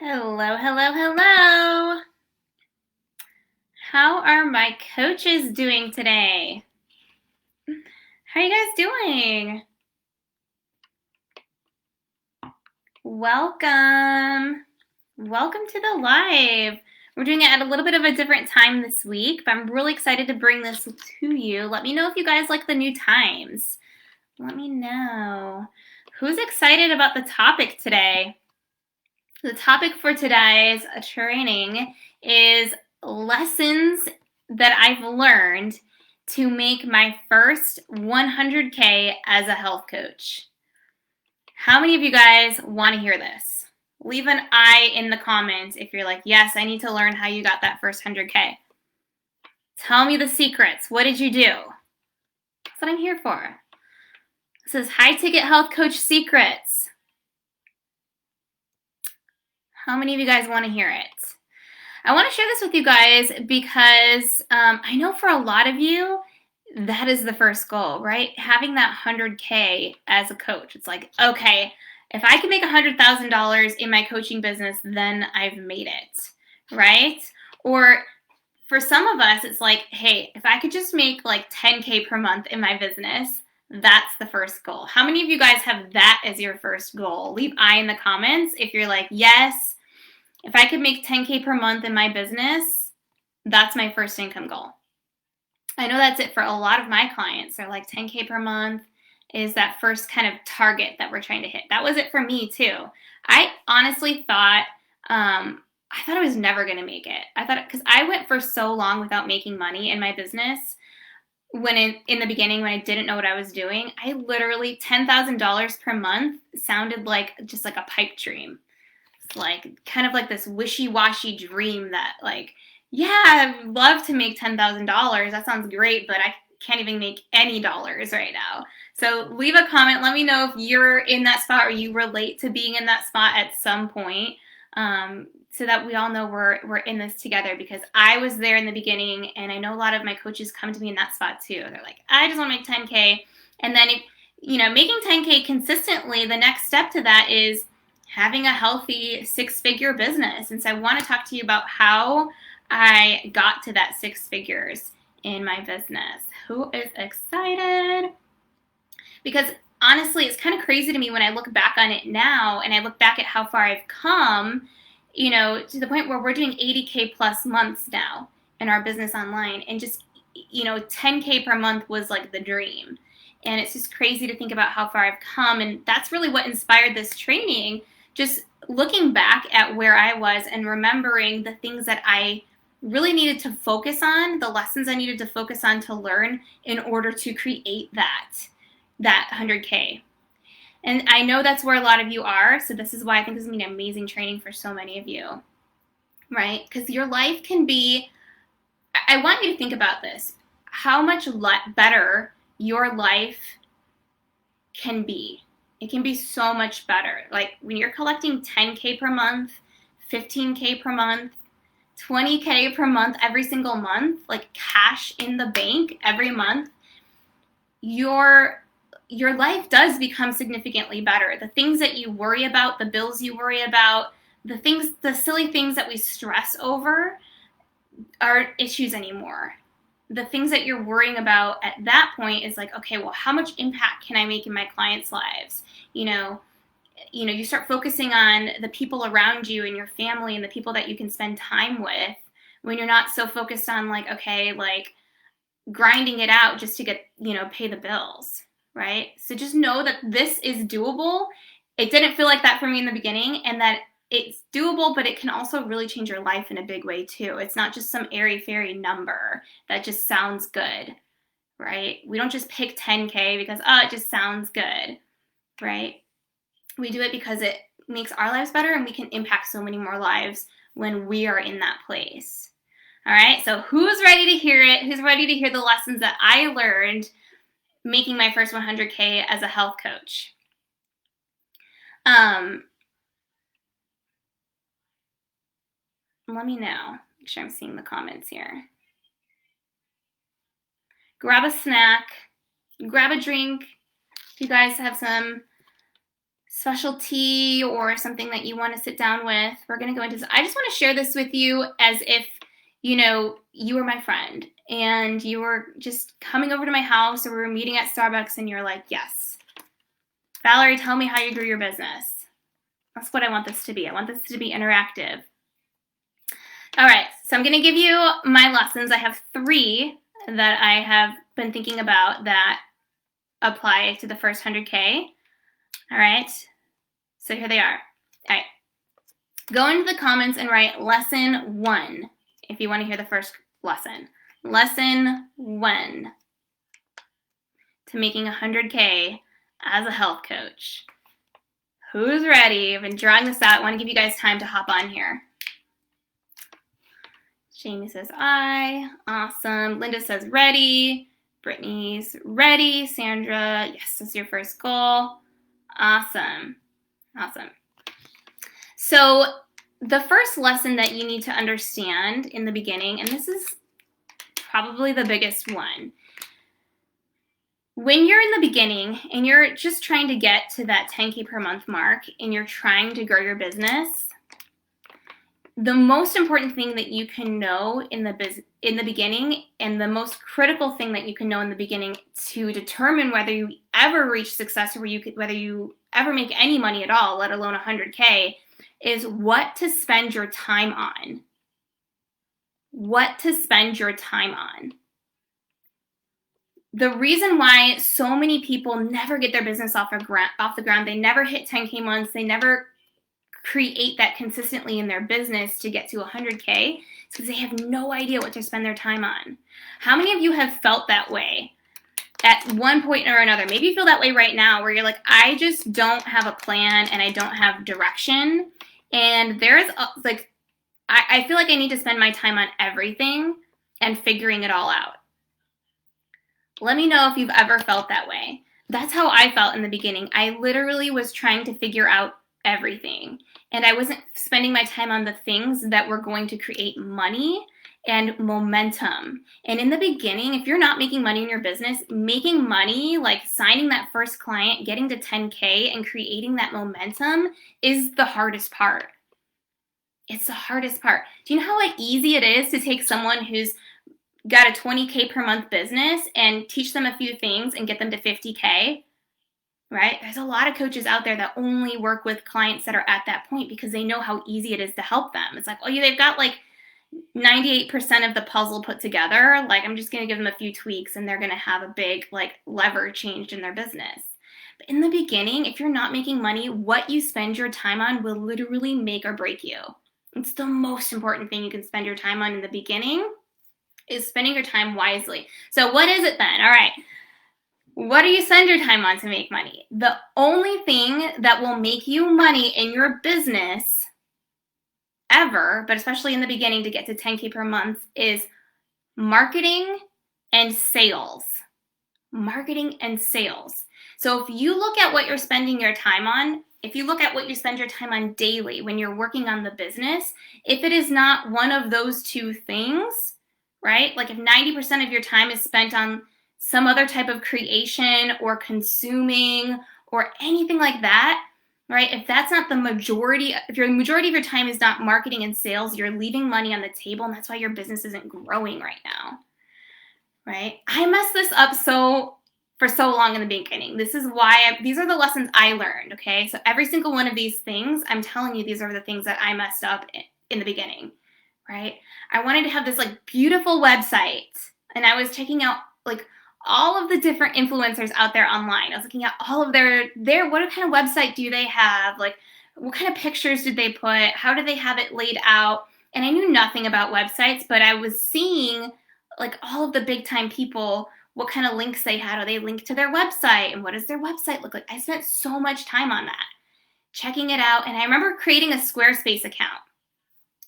Hello, hello, hello. How are my coaches doing today? How are you guys doing? Welcome. Welcome to the live. We're doing it at a little bit of a different time this week, but I'm really excited to bring this to you. Let me know if you guys like the new times. Let me know. Who's excited about the topic today? The topic for today's training is lessons that I've learned to make my first 100K as a health coach. How many of you guys want to hear this? Leave an I in the comments if you're like, yes, I need to learn how you got that first 100K. Tell me the secrets. What did you do? That's what I'm here for. This is High Ticket Health Coach Secrets. How many of you guys want to hear it? I want to share this with you guys because I know for a lot of you, that is the first goal, right? Having that 100K as a coach. It's like, okay, if I can make $100,000 in my coaching business, then I've made it, right? Or for some of us, it's like, hey, if I could just make like 10K per month in my business, that's the first goal. How many of you guys have that as your first goal? Leave I in the comments if you're like, yes, if I could make 10K per month in my business, that's my first income goal. I know that's it for a lot of my clients. They're like 10K per month is that first kind of target that we're trying to hit. That was it for me too. I honestly thought, I was never going to make it. I thought, because I went for so long without making money in my business. When in the beginning, when I didn't know what I was doing, I literally, $10,000 per month sounded like just like a pipe dream. It's like kind of like this wishy-washy dream that like, yeah, I'd love to make $10,000. That sounds great, but I can't even make any dollars right now. So leave a comment. Let me know if you're in that spot or you relate to being in that spot at some point, so that we all know we're in this together, because I was there in the beginning, and I know a lot of my coaches come to me in that spot too. They're like, I just want to make 10K. And then, making 10K consistently, the next step to that is having a healthy six-figure business. And so I want to talk to you about how I got to that six figures in my business. Who is excited? Because honestly, it's kind of crazy to me when I look back on it now, and I look back at how far I've come, to the point where we're doing 80K plus months now in our business online. And just, 10K per month was like the dream. And it's just crazy to think about how far I've come. And that's really what inspired this training. Just looking back at where I was and remembering the things that I really needed to focus on, the lessons I needed to focus on to learn in order to create that 100K. And I know that's where a lot of you are, so this is why I think this is going to be an amazing training for so many of you, right? Because your life can be, I want you to think about this, how much better your life can be. It can be so much better. Like when you're collecting 10K per month, 15K per month, 20K per month every single month, like cash in the bank every month, your life does become significantly better. The things that you worry about, the bills you worry about, the silly things that we stress over aren't issues anymore. The things that you're worrying about at that point is like, okay, well, how much impact can I make in my clients' lives? You start focusing on the people around you and your family and the people that you can spend time with, when you're not so focused on like, okay, like grinding it out just to get, pay the bills, right? So just know that this is doable. It didn't feel like that for me in the beginning, and that it's doable, but it can also really change your life in a big way too. It's not just some airy-fairy number that just sounds good, right? We don't just pick 10K because, it just sounds good, right? We do it because it makes our lives better, and we can impact so many more lives when we are in that place. All right, so who's ready to hear it? Who's ready to hear the lessons that I learned making my first 100K as a health coach? Let me know. Make sure I'm seeing the comments here. Grab a snack, grab a drink. If you guys have specialty or something that you want to sit down with. We're going to go into this. I just want to share this with you as if, you know, you were my friend and you were just coming over to my house, or we were meeting at Starbucks and you're like, yes, Valerie, tell me how you grew your business. That's what I want this to be. I want this to be interactive. All right, so I'm going to give you my lessons. I have 3 that I have been thinking about that apply to the first 100K. All right, so here they are. All right, go into the comments and write lesson 1 if you want to hear the first lesson. Lesson 1 to making 100K as a health coach. Who's ready? I've been drawing this out. I want to give you guys time to hop on here. Jamie says I. Awesome. Linda says ready. Brittany's ready. Sandra, yes, this is your first goal. Awesome. Awesome. So the first lesson that you need to understand in the beginning, and this is probably the biggest one, when you're in the beginning and you're just trying to get to that 10K per month mark and you're trying to grow your business, the most important thing that you can know in the beginning, and the most critical thing that you can know in the beginning to determine whether you ever reach success or whether you ever make any money at all, let alone 100K, is what to spend your time on. What to spend your time on. The reason why so many people never get their business off the ground, they never hit 10K months, they never create that consistently in their business to get to 100K, is because they have no idea what to spend their time on. How many of you have felt that way at one point or another? Maybe you feel that way right now, where you're like, I just don't have a plan and I don't have direction. And there's like, I feel like I need to spend my time on everything and figuring it all out. Let me know if you've ever felt that way. That's how I felt in the beginning. I literally was trying to figure out everything, and I wasn't spending my time on the things that were going to create money and momentum. And in the beginning, if you're not making money in your business, making money, like signing that first client, getting to 10K and creating that momentum, is the hardest part. It's the hardest part. Do you know how easy it is to take someone who's got a 20K per month business and teach them a few things and get them to 50K? Right? There's a lot of coaches out there that only work with clients that are at that point because they know how easy it is to help them. It's like, oh yeah, they've got like 98% of the puzzle put together. Like, I'm just going to give them a few tweaks and they're going to have a big like lever changed in their business. But in the beginning, if you're not making money, what you spend your time on will literally make or break you. It's the most important thing you can spend your time on in the beginning, is spending your time wisely. So what is it then? All right. What do you spend your time on to make money? The only thing that will make you money in your business ever, but especially in the beginning to get to 10K per month, is marketing and sales. Marketing and sales. So if you look at what you're spending your time on, if you look at what you spend your time on daily when you're working on the business, if it is not one of those two things, right? Like if 90% of your time is spent on some other type of creation or consuming or anything like that, right? If that's not the majority, if the majority of your time is not marketing and sales, you're leaving money on the table, and that's why your business isn't growing right now, right? I messed this up for so long in the beginning. This is why these are the lessons I learned, okay? So every single one of these things, I'm telling you, these are the things that I messed up in the beginning, right? I wanted to have this like beautiful website, and I was checking out like all of the different influencers out there online. I was looking at all of their what kind of website do they have? Like, what kind of pictures did they put? How do they have it laid out? And I knew nothing about websites, but I was seeing like all of the big time people, what kind of links they had. Are they linked to their website? And what does their website look like? I spent so much time on that, checking it out. And I remember creating a Squarespace account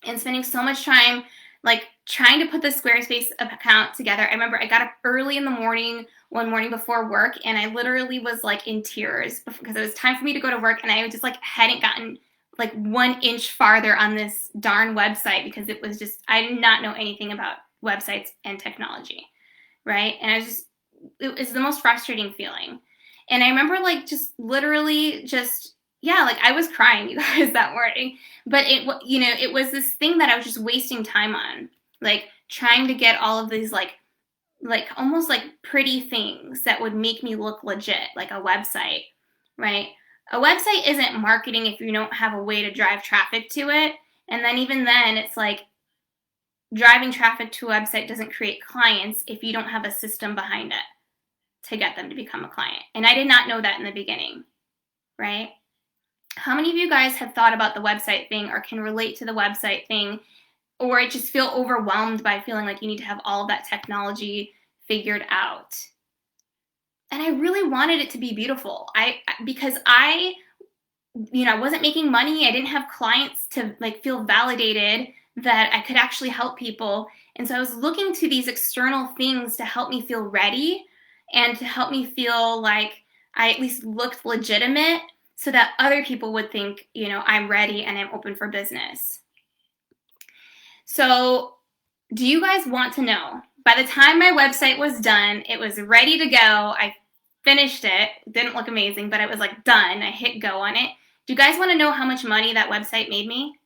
and spending so much time like trying to put the Squarespace account together. I remember I got up early in the morning, one morning before work, and I literally was like in tears because it was time for me to go to work, and I just like hadn't gotten like 1 inch farther on this darn website because it was just, I did not know anything about websites and technology, right? And it was the most frustrating feeling. And I remember like just literally just, Yeah, like I was crying, you guys, that morning. But it was this thing that I was just wasting time on, like trying to get all of these like almost like pretty things that would make me look legit, like a website, right? A website isn't marketing if you don't have a way to drive traffic to it. And then even then, it's like driving traffic to a website doesn't create clients if you don't have a system behind it to get them to become a client. And I did not know that in the beginning, right? How many of you guys have thought about the website thing or can relate to the website thing, or just feel overwhelmed by feeling like you need to have all of that technology figured out? And I really wanted it to be beautiful. Because I wasn't making money. I didn't have clients to like feel validated that I could actually help people. And so I was looking to these external things to help me feel ready and to help me feel like I at least looked legitimate so that other people would think, I'm ready and I'm open for business. So do you guys want to know? By the time my website was done, it was ready to go. I finished it. Didn't look amazing, but it was like done. I hit go on it. Do you guys want to know how much money that website made me?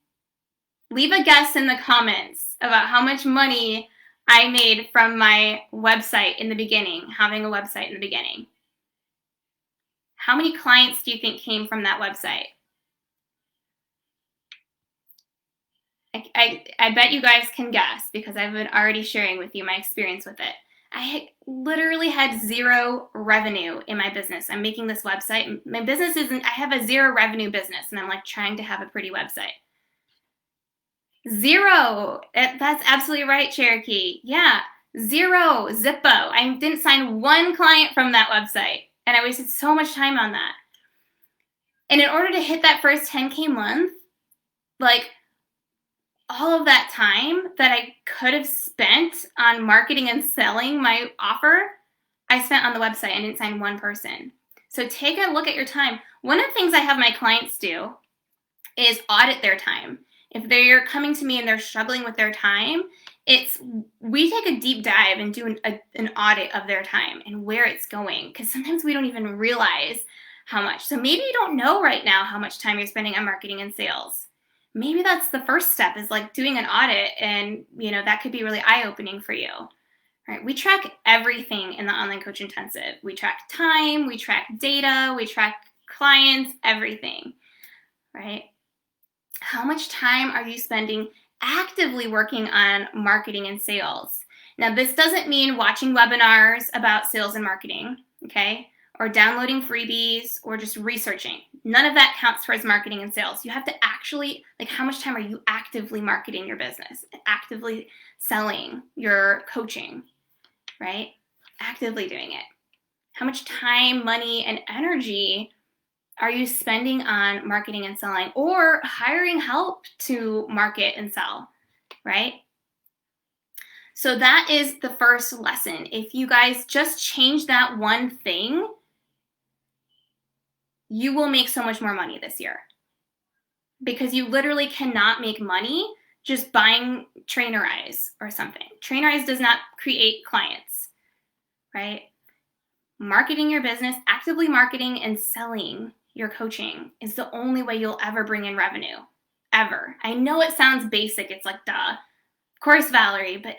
Leave a guess in the comments about how much money I made from my website in the beginning, having a website in the beginning. How many clients do you think came from that website? I bet you guys can guess because I've been already sharing with you my experience with it. I literally had zero revenue in my business. I'm making this website. My business I have a zero revenue business, and I'm like trying to have a pretty website. Zero. That's absolutely right, Cherokee. Yeah, zero. Zippo. I didn't sign one client from that website, and I wasted so much time on that. And in order to hit that first 10K month, like all of that time that I could have spent on marketing and selling my offer, I spent on the website and didn't sign one person. So take a look at your time. One of the things I have my clients do is audit their time. If they're coming to me and they're struggling with their time, we take a deep dive and do an audit of their time and where it's going, because sometimes we don't even realize how much. So maybe you don't know right now how much time you're spending on marketing and sales. Maybe that's the first step, is like doing an audit, and that could be really eye-opening for you. Right? We track everything in the Online Coach Intensive. We track time, we track data, we track clients, everything, right? How much time are you spending actively working on marketing and sales? Now, this doesn't mean watching webinars about sales and marketing, okay? Or downloading freebies or just researching. None of that counts towards marketing and sales. You have to actually, how much time are you actively marketing your business, actively selling your coaching, right? Actively doing it. How much time, money, and energy are you spending on marketing and selling, or hiring help to market and sell, right? So that is the first lesson. If you guys just change that one thing, you will make so much more money this year, because you literally cannot make money just buying Trainerize or something. Trainerize does not create clients, right? Marketing your business, actively marketing and selling your coaching is the only way you'll ever bring in revenue, ever. I know it sounds basic. It's like, duh. Of course, Valerie, but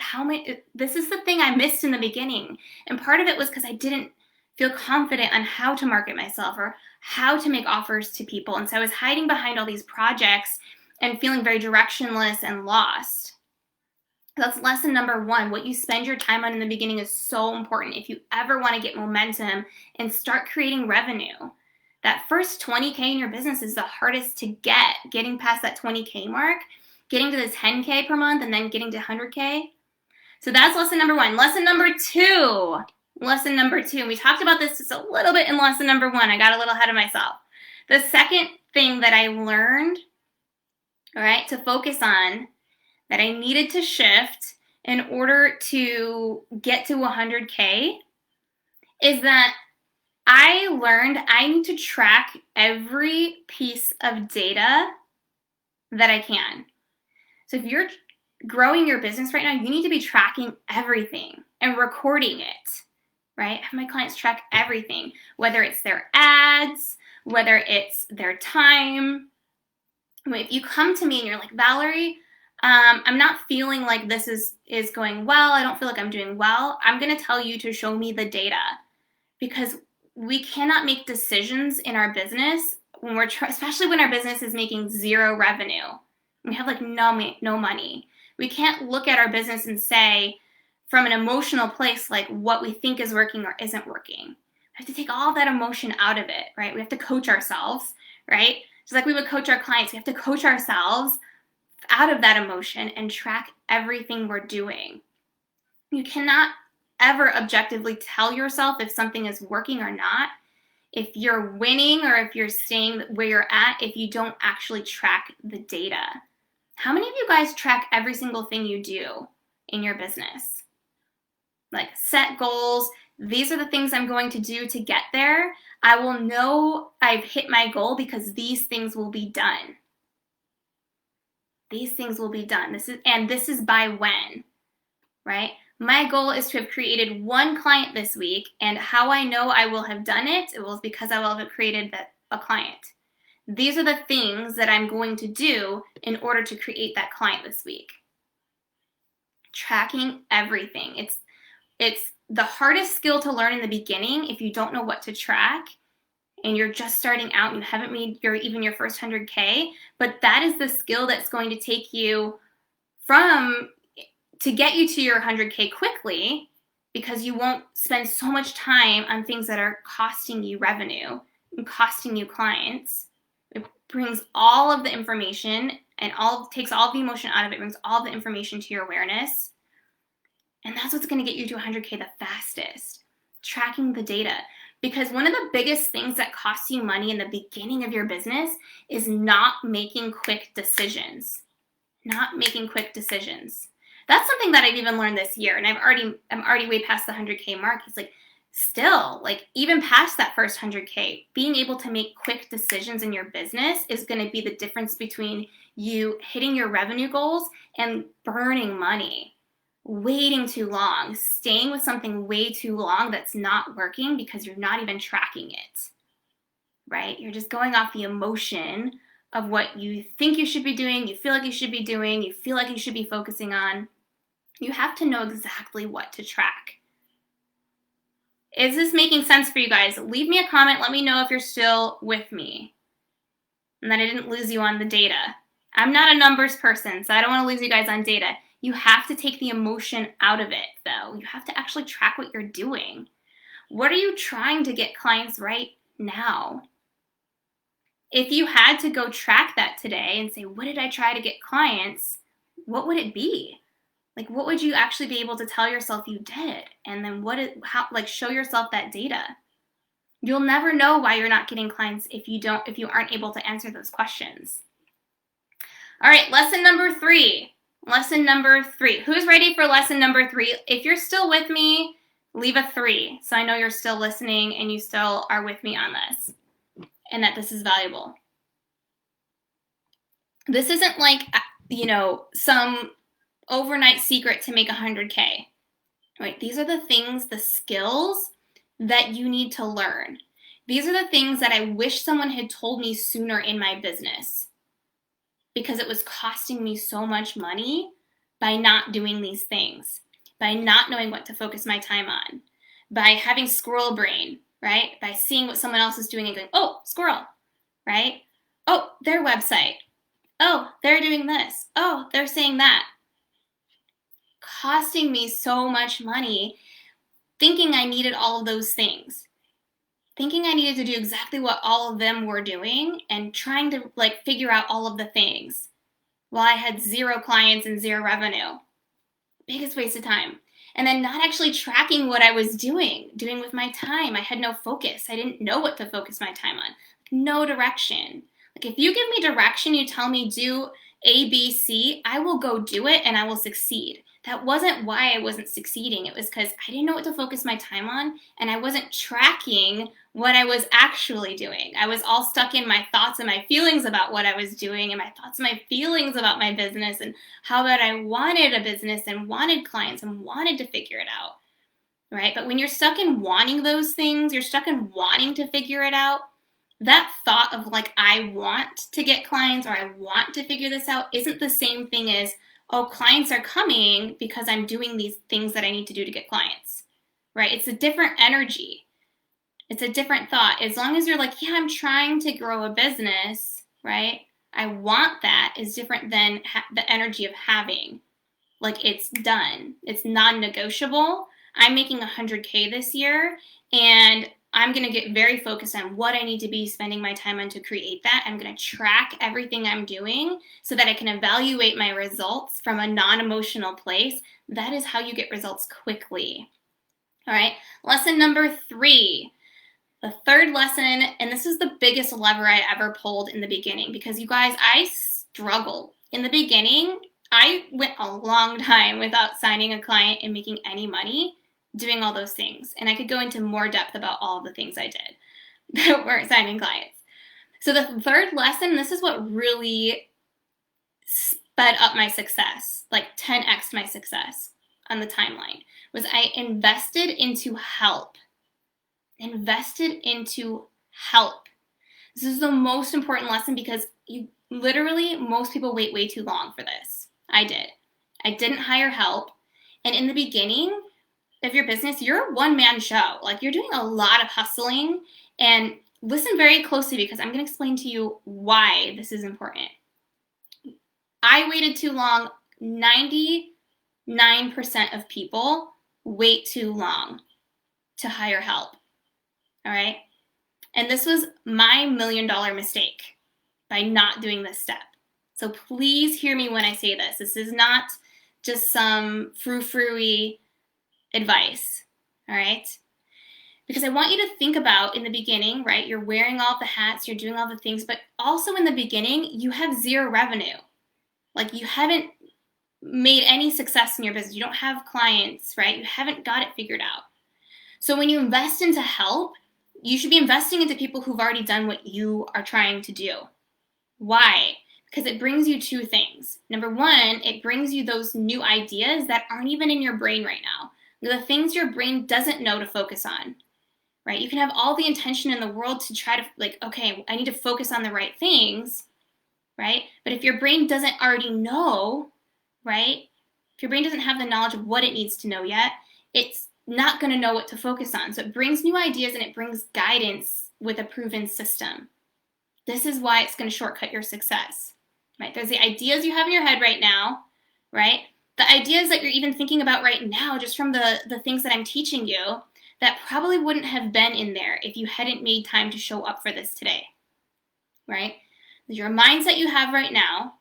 this is the thing I missed in the beginning. And part of it was because I didn't feel confident on how to market myself or how to make offers to people. And so I was hiding behind all these projects and feeling very directionless and lost. That's lesson number one. What you spend your time on in the beginning is so important if you ever want to get momentum and start creating revenue. That first 20K in your business is the hardest to get. Getting past that 20K mark, getting to the 10K per month, and then getting to 100K. So that's lesson number one. Lesson number two. And we talked about this just a little bit in lesson number one. I got a little ahead of myself. The second thing that I learned, all right, to focus on, that I needed to shift in order to get to 100K, is that I learned I need to track every piece of data that I can. So if you're growing your business right now, you need to be tracking everything and recording it, right? I have my clients track everything, whether it's their ads, whether it's their time. If you come to me and you're like, Valerie, I'm not feeling like this is going well, I don't feel like I'm doing well, I'm going to tell you to show me the data, because we cannot make decisions in our business when we're especially when our business is making zero revenue. We have like no money. We can't look at our business and say from an emotional place like what we think is working or isn't working. We have to take all that emotion out of it, right? We have to coach ourselves, right? Just like we would coach our clients, we have to coach ourselves out of that emotion and track everything we're doing. You cannot ever objectively tell yourself if something is working or not, if you're winning or if you're staying where you're at, if you don't actually track the data. How many of you guys track every single thing you do in your business? Like set goals. These are the things I'm going to do to get there. I will know I've hit my goal because these things will be done. These things will be done. This is by when, right? My goal is to have created one client this week, and how I know I will have done it, it was because I will have created a client. These are the things that I'm going to do in order to create that client this week. Tracking everything. It's the hardest skill to learn in the beginning if you don't know what to track and you're just starting out and you haven't made even your first 100K, but that is the skill that's going to take you to get you to your 100K quickly, because you won't spend so much time on things that are costing you revenue and costing you clients. It brings all of the information and takes all the emotion out of it, brings all the information to your awareness. And that's what's going to get you to 100K the fastest, tracking the data. Because one of the biggest things that costs you money in the beginning of your business is not making quick decisions. Not making quick decisions. That's something that I've even learned this year, and I'm already way past the 100K mark. It's like still, like even past that first 100K, being able to make quick decisions in your business is going to be the difference between you hitting your revenue goals and burning money, waiting too long, staying with something way too long that's not working because you're not even tracking it, right? You're just going off the emotion of what you think you should be doing, you feel like you should be doing, you feel like you should be focusing on. You have to know exactly what to track. Is this making sense for you guys? Leave me a comment. Let me know if you're still with me and that I didn't lose you on the data. I'm not a numbers person, so I don't want to lose you guys on data. You have to take the emotion out of it, though. You have to actually track what you're doing. What are you trying to get clients right now? If you had to go track that today and say, what did I try to get clients? What would it be? Like, what would you actually be able to tell yourself you did? And then show yourself that data. You'll never know why you're not getting clients if you aren't able to answer those questions. All right, lesson number 3. Lesson number 3. Who's ready for lesson number 3? If you're still with me, leave a 3 so I know you're still listening and you still are with me on this and that this is valuable. This isn't like, some overnight secret to make 100K. Right? These are the things, the skills that you need to learn. These are the things that I wish someone had told me sooner in my business, because it was costing me so much money by not doing these things, by not knowing what to focus my time on, by having squirrel brain, right? By seeing what someone else is doing and going, oh, squirrel, right? Oh, their website. Oh, they're doing this. Oh, they're saying that. Costing me so much money, thinking I needed all of those things. Thinking I needed to do exactly what all of them were doing and trying to figure out all of the things while I had 0 clients and 0 revenue. Biggest waste of time. And then not actually tracking what I was doing with my time. I had no focus. I didn't know what to focus my time on. No direction. If you give me direction, you tell me do A, B, C, I will go do it and I will succeed. That wasn't why I wasn't succeeding. It was because I didn't know what to focus my time on, and I wasn't tracking what I was actually doing. I was all stuck in my thoughts and my feelings about what I was doing, and my thoughts and my feelings about my business and how that I wanted a business and wanted clients and wanted to figure it out, right? But when you're stuck in wanting those things, you're stuck in wanting to figure it out, that thought of like, I want to get clients or I want to figure this out isn't the same thing as, oh, clients are coming because I'm doing these things that I need to do to get clients, right? It's a different energy. It's a different thought. As long as you're like, yeah, I'm trying to grow a business, right? I want that is different than the energy of having. Like, it's done. It's non-negotiable. I'm making 100K this year, and I'm going to get very focused on what I need to be spending my time on to create that. I'm going to track everything I'm doing so that I can evaluate my results from a non-emotional place. That is how you get results quickly. All right, lesson number 3. The third lesson, and this is the biggest lever I ever pulled in the beginning, because you guys, I struggled. In the beginning, I went a long time without signing a client and making any money doing all those things. And I could go into more depth about all the things I did that weren't signing clients. So the third lesson, this is what really sped up my success, like 10x my success on the timeline, was I invested into help. Invested into help. This is the most important lesson because most people wait way too long for this. I did. I didn't hire help. And in the beginning of your business, you're a one-man show. Like, you're doing a lot of hustling. And listen very closely, because I'm going to explain to you why this is important. I waited too long. 99% of people wait too long to hire help. All right? And this was my $1 million mistake by not doing this step. So please hear me when I say this. This is not just some frou-frou-y advice, all right? Because I want you to think about in the beginning, right? You're wearing all the hats, you're doing all the things, but also in the beginning, you have zero revenue. Like, you haven't made any success in your business. You don't have clients, right? You haven't got it figured out. So when you invest into help, you should be investing into people who've already done what you are trying to do. Why? Because it brings you two things. Number one, it brings you those new ideas that aren't even in your brain right now. The things your brain doesn't know to focus on, right? You can have all the intention in the world to try to, like, okay, I need to focus on the right things, right? But if your brain doesn't already know, right? If your brain doesn't have the knowledge of what it needs to know yet, it's not going to know what to focus on. So it brings new ideas and it brings guidance with a proven system. This is why it's going to shortcut your success, right? There's the ideas you have in your head right now, right? The ideas that you're even thinking about right now, just from the things that I'm teaching you, that probably wouldn't have been in there if you hadn't made time to show up for this today, right? Your mindset you have right now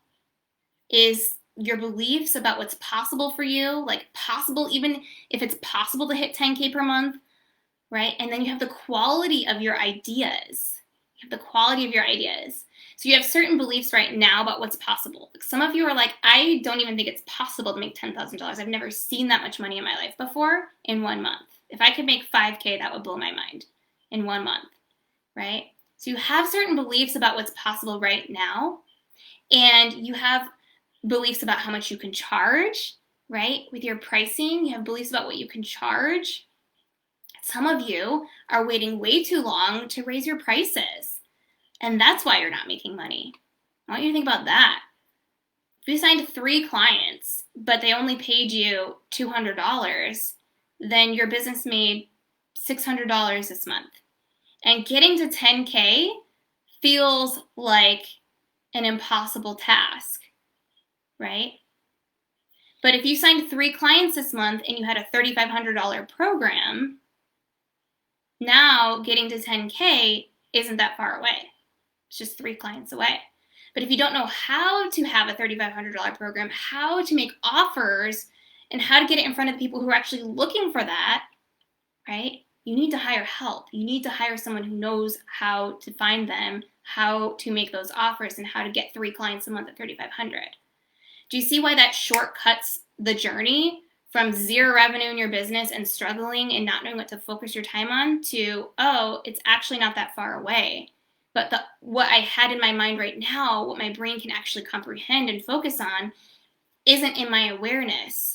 is your beliefs about what's possible for you, like possible, even if it's possible to hit 10K per month, right? And then you have the quality of your ideas. You have the quality of your ideas. So you have certain beliefs right now about what's possible. Some of you are like, I don't even think it's possible to make $10,000. I've never seen that much money in my life before in 1 month. If I could make 5K, that would blow my mind in 1 month, right? So you have certain beliefs about what's possible right now, and you have beliefs about how much you can charge, right? With your pricing, you have beliefs about what you can charge. Some of you are waiting way too long to raise your prices, and that's why you're not making money. I want you to think about that. If you signed 3 clients, but they only paid you $200, then your business made $600 this month. And getting to 10K feels like an impossible task, right? But if you signed 3 clients this month and you had a $3,500 program, now getting to 10K isn't that far away. It's just 3 clients away. But if you don't know how to have a $3,500 program, how to make offers, and how to get it in front of the people who are actually looking for that, right? You need to hire help. You need to hire someone who knows how to find them, how to make those offers, and how to get 3 clients a month at $3,500. Do you see why that shortcuts the journey from 0 revenue in your business and struggling and not knowing what to focus your time on to, oh, it's actually not that far away. But what I had in my mind right now, what my brain can actually comprehend and focus on, isn't in my awareness.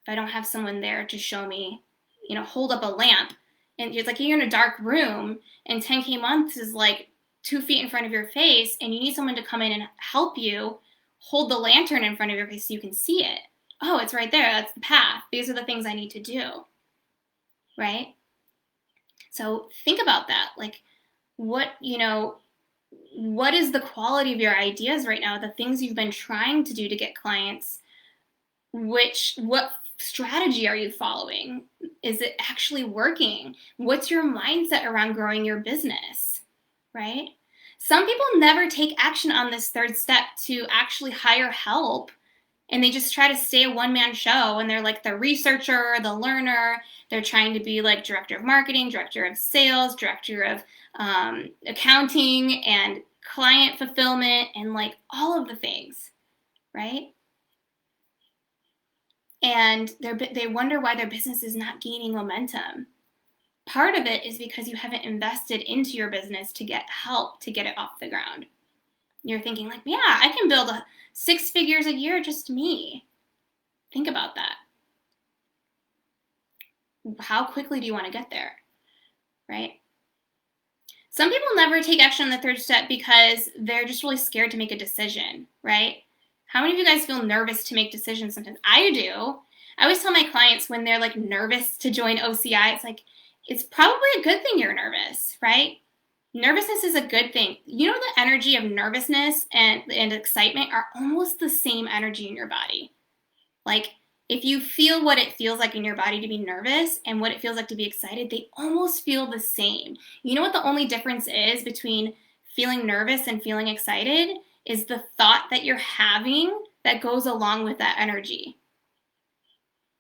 If I don't have someone there to show me, hold up a lamp, and it's like you're in a dark room, and 10K months is like 2 feet in front of your face and you need someone to come in and help you hold the lantern in front of your face so you can see it. Oh, it's right there. That's the path. These are the things I need to do, right? So think about that. Like, what is the quality of your ideas right now? The things you've been trying to do to get clients, what strategy are you following? Is it actually working? What's your mindset around growing your business, right? Some people never take action on this third step to actually hire help, and they just try to stay a one-man show, and they're like the researcher, the learner. They're trying to be like director of marketing, director of sales, director of accounting, and client fulfillment, and like all of the things, right? And they wonder why their business is not gaining momentum. Part of it is because you haven't invested into your business to get help to get it off the ground. You're thinking like, yeah, I can build 6 figures a year, just me. Think about that. How quickly do you want to get there, right? Some people never take action on the third step because they're just really scared to make a decision, right? How many of you guys feel nervous to make decisions sometimes? I do. I always tell my clients when they're like nervous to join OCI, it's like, it's probably a good thing you're nervous, right? Nervousness is a good thing. You know, the energy of nervousness and excitement are almost the same energy in your body. Like, if you feel what it feels like in your body to be nervous and what it feels like to be excited, they almost feel the same. You know what the only difference is between feeling nervous and feeling excited is the thought that you're having that goes along with that energy,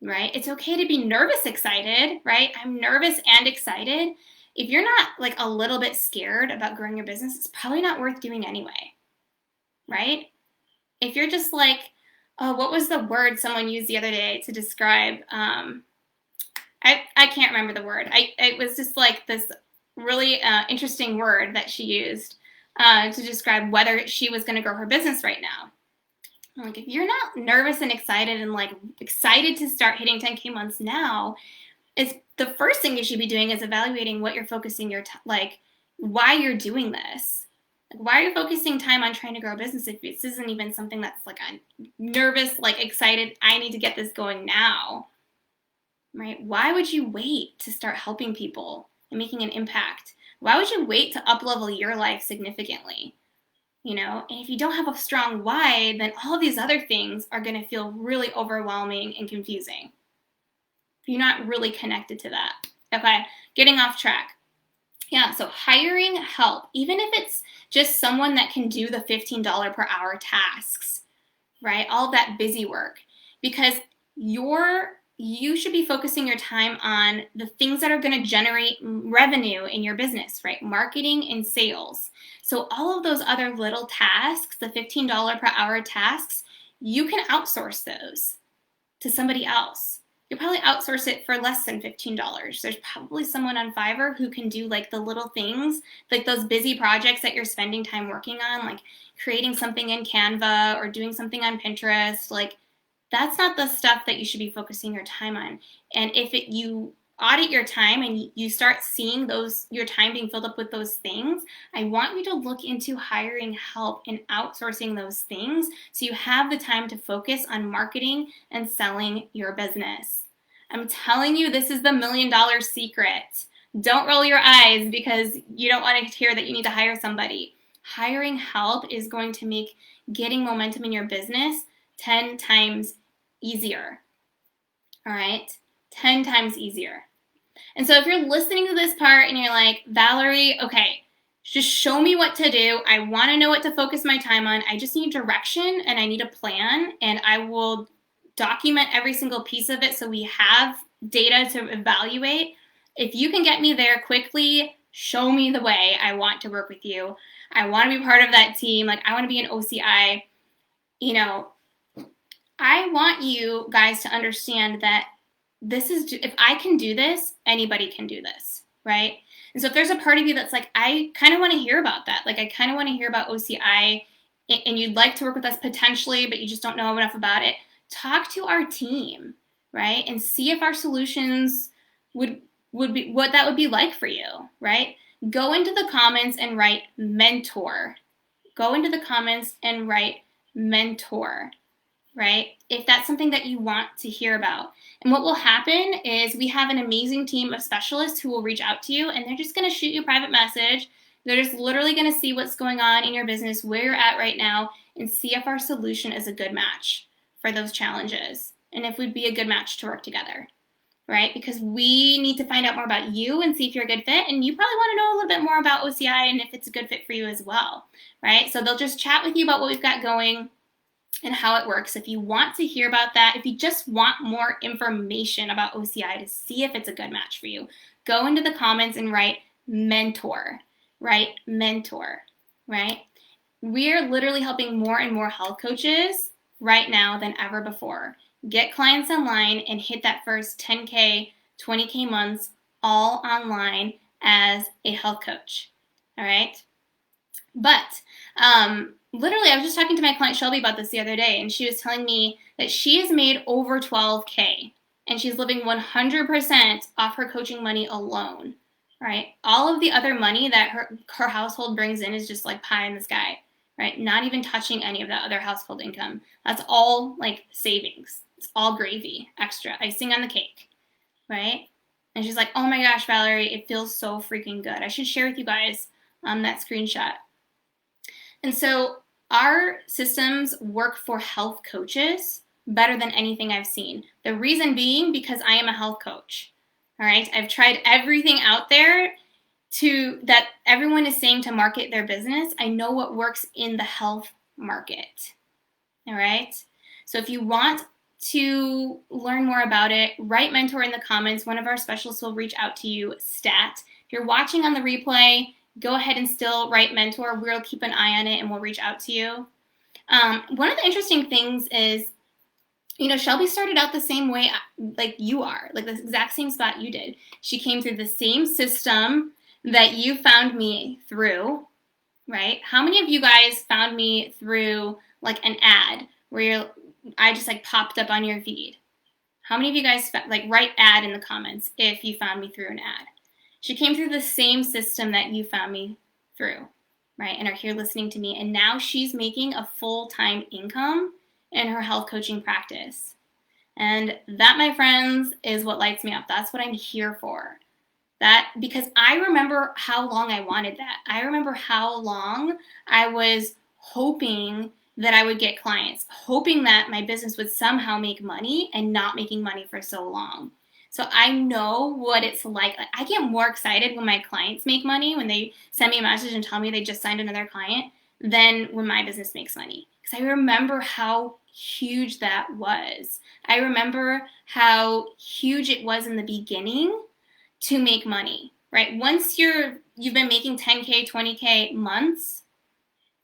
right? It's okay to be nervous excited, right? I'm nervous and excited. If you're not like a little bit scared about growing your business, it's probably not worth doing anyway, right? If you're just like, oh, what was the word someone used the other day to describe, I can't remember the word. It was just like this really interesting word that she used to describe whether she was going to grow her business right now. Like, if you're not nervous and excited and like excited to start hitting 10K months now, it's the first thing you should be doing is evaluating what you're focusing your like why you're doing this. Like, why are you focusing time on trying to grow a business if this isn't even something that's like I'm nervous, like excited, I need to get this going now, right? Why would you wait to start helping people and making an impact? Why would you wait to up-level your life significantly? You know, and if you don't have a strong why, then all of these other things are going to feel really overwhelming and confusing. If you're not really connected to that. Okay, getting off track. Yeah, so hiring help, even if it's just someone that can do the $15 per hour tasks, right? All that busy work, because you should be focusing your time on the things that are going to generate revenue in your business, right? Marketing and sales. So all of those other little tasks, the $15 per hour tasks, you can outsource those to somebody else. You'll probably outsource it for less than $15. There's probably someone on Fiverr who can do like the little things, like those busy projects that you're spending time working on, like creating something in Canva or doing something on Pinterest. Like, that's not the stuff that you should be focusing your time on. And if you audit your time and you start seeing your time being filled up with those things, I want you to look into hiring help and outsourcing those things so you have the time to focus on marketing and selling your business. I'm telling you, this is the $1 million secret. Don't roll your eyes because you don't want to hear that you need to hire somebody. Hiring help is going to make getting momentum in your business 10 times easier. All right? 10 times easier. And so if you're listening to this part and you're like, Valerie, okay, just show me what to do. I want to know what to focus my time on. I just need direction and I need a plan, and I will document every single piece of it so we have data to evaluate. If you can get me there quickly, show me the way. I want to work with you. I want to be part of that team. Like, I want to be an OCI. You know, I want you guys to understand that if I can do this, anybody can do this, right? And so if there's a part of you that's like, I kind of want to hear about that. Like, I kind of want to hear about OCI and you'd like to work with us potentially, but you just don't know enough about it, talk to our team, right? And see if our solutions would be what that would be like for you, right? go into the comments and write mentor. Go into the comments and write mentor, right? If that's something that you want to hear about. And what will happen is we have an amazing team of specialists who will reach out to you, and they're just going to shoot you a private message. They're just literally going to see what's going on in your business, where you're at right now, and see if our solution is a good match for those challenges and if we'd be a good match to work together, right? Because we need to find out more about you and see if you're a good fit, and you probably want to know a little bit more about OCI and if it's a good fit for you as well, right? So they'll just chat with you about what we've got going and how it works. If you want to hear about that, if you just want more information about OCI to see if it's a good match for you, go into the comments and write mentor, right? Mentor, right? We're literally helping more and more health coaches right now than ever before get clients online and hit that first 10K, 20K months all online as a health coach, all right? But literally, I was just talking to my client Shelby about this the other day, and she was telling me that she has made over 12K, and she's living 100% off her coaching money alone, right? All of the other money that her household brings in is just like pie in the sky, right? Not even touching any of that other household income. That's all like savings. It's all gravy, extra, icing on the cake, right? And she's like, oh my gosh, Valerie, it feels so freaking good. I should share with you guys that screenshot. And so our systems work for health coaches better than anything I've seen. The reason being because I am a health coach, all right? I've tried everything out there that everyone is saying to market their business. I know what works in the health market, all right? So if you want to learn more about it, write mentor in the comments. One of our specialists will reach out to you, stat. If you're watching on the replay, go ahead and still write mentor. We'll keep an eye on it and we'll reach out to you. One of the interesting things is, you know, Shelby started out the same way like you are, like the exact same spot you did. She came through the same system that you found me through, right? How many of you guys found me through like an ad where I just like popped up on your feed? How many of you guys like write ad in the comments if you found me through an ad? She came through the same system that you found me through, right? And are here listening to me. And now she's making a full-time income in her health coaching practice. And that, my friends, is what lights me up. That's what I'm here for. That, because I remember how long I wanted that. I remember how long I was hoping that I would get clients, hoping that my business would somehow make money and not making money for so long. So I know what it's like. I get more excited when my clients make money, when they send me a message and tell me they just signed another client, than when my business makes money. Because I remember how huge that was. I remember how huge it was in the beginning to make money, right? Once you've been making 10K, 20K months,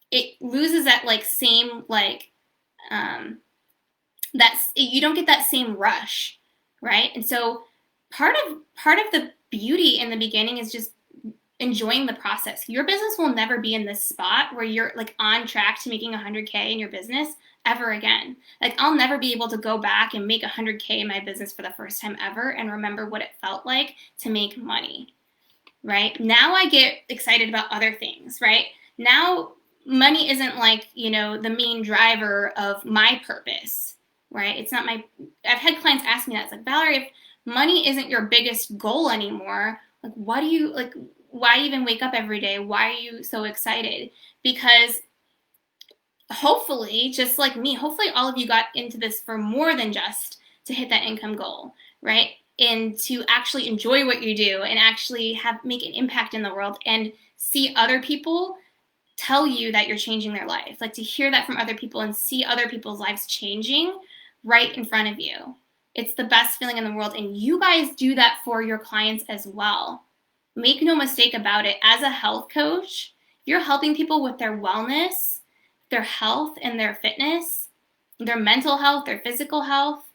it loses that like same like you don't get that same rush. Right? And so part of the beauty in the beginning is just enjoying the process. Your business will never be in this spot where you're like on track to making 100K in your business ever again. Like I'll never be able to go back and make 100K in my business for the first time ever and remember what it felt like to make money. Right? Now I get excited about other things, right? Now money isn't like, you know, the main driver of my purpose. Right? It's not I've had clients ask me that. It's like, Valerie, if money isn't your biggest goal anymore, like, why even wake up every day? Why are you so excited? Because hopefully, just like me, hopefully all of you got into this for more than just to hit that income goal, right? And to actually enjoy what you do and actually make an impact in the world and see other people tell you that you're changing their life. Like to hear that from other people and see other people's lives changing right in front of you. It's the best feeling in the world. And you guys do that for your clients as well. Make no mistake about it. As a health coach, if you're helping people with their wellness, their health and their fitness, their mental health, their physical health,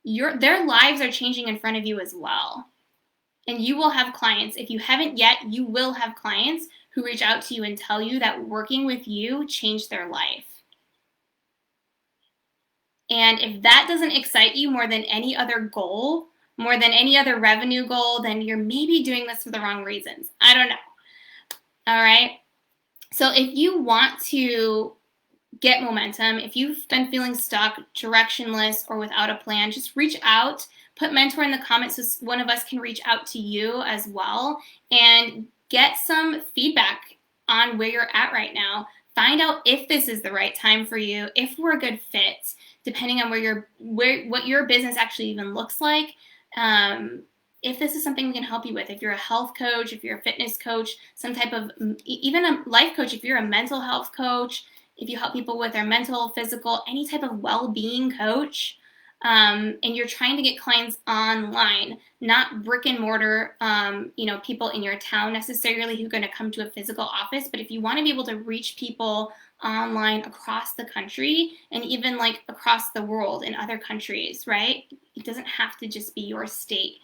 their lives are changing in front of you as well. And you will have clients. If you haven't yet, you will have clients who reach out to you and tell you that working with you changed their life. And if that doesn't excite you more than any other goal, more than any other revenue goal, then you're maybe doing this for the wrong reasons. I don't know. All right. So if you want to get momentum, if you've been feeling stuck, directionless, or without a plan, just reach out. Put mentor in the comments so one of us can reach out to you as well and get some feedback on where you're at right now. Find out if this is the right time for you, if we're a good fit, depending on what your business actually even looks like. If this is something we can help you with, if you're a health coach, if you're a fitness coach, some type of, even a life coach, if you're a mental health coach, if you help people with their mental, physical, any type of well-being coach, and you're trying to get clients online, not brick and mortar, people in your town necessarily who are going to come to a physical office, but if you want to be able to reach people online across the country and even like across the world in other countries, right? It doesn't have to just be your state.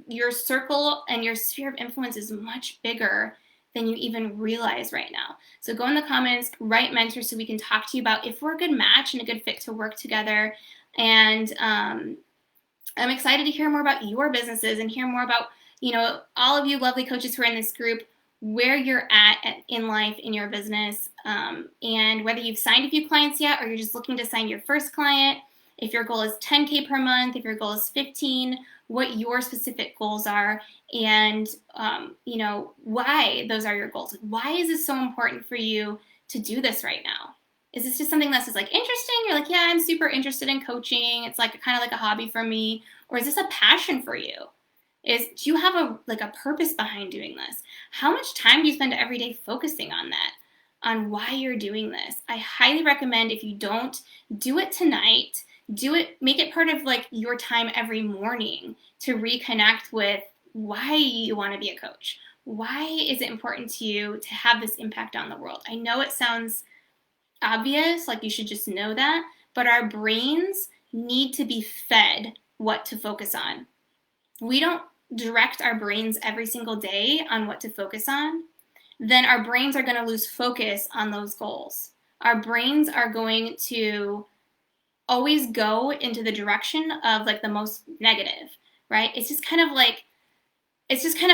Your circle and your sphere of influence is much bigger than you even realize right now. So go in the comments, write mentor so we can talk to you about if we're a good match and a good fit to work together. And I'm excited to hear more about your businesses and hear more about, all of you lovely coaches who are in this group, where you're at in life, in your business, and whether you've signed a few clients yet or you're just looking to sign your first client. If your goal is 10K per month, if your goal is 15, what your specific goals are, and why those are your goals. Why is this so important for you to do this right now? Is this just something that's just like interesting? You're like, yeah, I'm super interested in coaching. It's like kind of like a hobby for me. Or is this a passion for you? Do you have a purpose behind doing this? How much time do you spend every day focusing on that, on why you're doing this? I highly recommend, if you don't, do it tonight. Make it part of like your time every morning to reconnect with why you want to be a coach. Why is it important to you to have this impact on the world? I know it sounds obvious, like you should just know that, but our brains need to be fed what to focus on. We don't direct our brains every single day on what to focus on, then our brains are going to lose focus on those goals. Our brains are going to always go into the direction of like the most negative, right? It's just kind of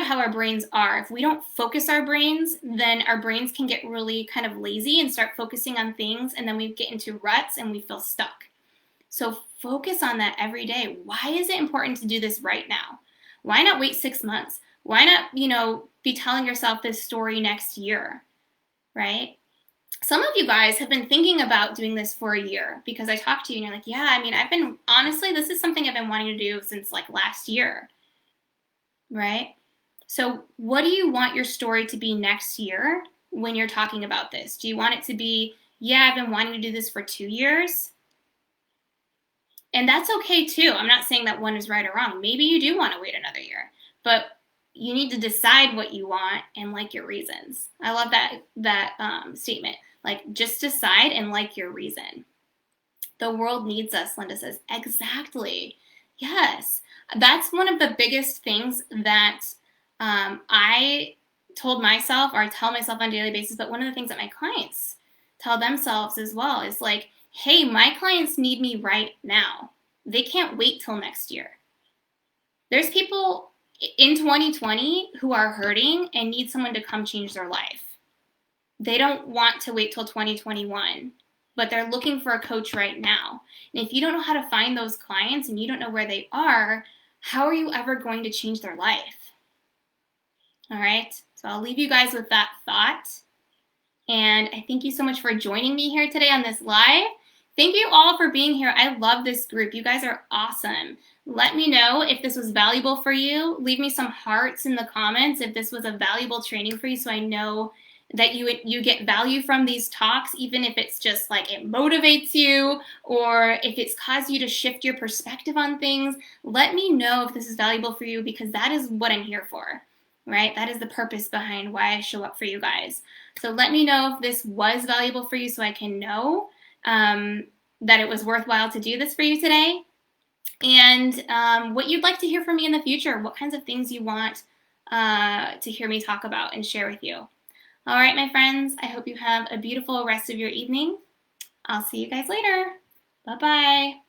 how our brains are. If we don't focus our brains, then our brains can get really kind of lazy and start focusing on things, and then we get into ruts and we feel stuck. So focus on that every day. Why is it important to do this right now? Why not wait 6 months? Why not, be telling yourself this story next year, right? Some of you guys have been thinking about doing this for a year because I talked to you and you're like, yeah, honestly, this is something I've been wanting to do since like last year, right? So what do you want your story to be next year when you're talking about this? Do you want it to be, yeah, I've been wanting to do this for 2 years? And that's okay too. I'm not saying that one is right or wrong. Maybe you do want to wait another year, but you need to decide what you want and like your reasons. I love that statement. Like, just decide and like your reason. The world needs us, Linda says. Exactly. Yes. That's one of the biggest things that I told myself, or I tell myself on a daily basis, but one of the things that my clients tell themselves as well is like, hey, my clients need me right now. They can't wait till next year. There's people in 2020 who are hurting and need someone to come change their life. They don't want to wait till 2021, but they're looking for a coach right now. And if you don't know how to find those clients and you don't know where they are, how are you ever going to change their life? All right, so I'll leave you guys with that thought. And I thank you so much for joining me here today on this live. Thank you all for being here. I love this group. You guys are awesome. Let me know if this was valuable for you. Leave me some hearts in the comments if this was a valuable training for you, so I know that you get value from these talks, even if it's just like it motivates you or if it's caused you to shift your perspective on things. Let me know if this is valuable for you, because that is what I'm here for, right? That is the purpose behind why I show up for you guys. So let me know if this was valuable for you so I can know that it was worthwhile to do this for you today. And what you'd like to hear from me in the future, what kinds of things you want to hear me talk about and share with you. All right, my friends, I hope you have a beautiful rest of your evening. I'll see you guys later. Bye-bye.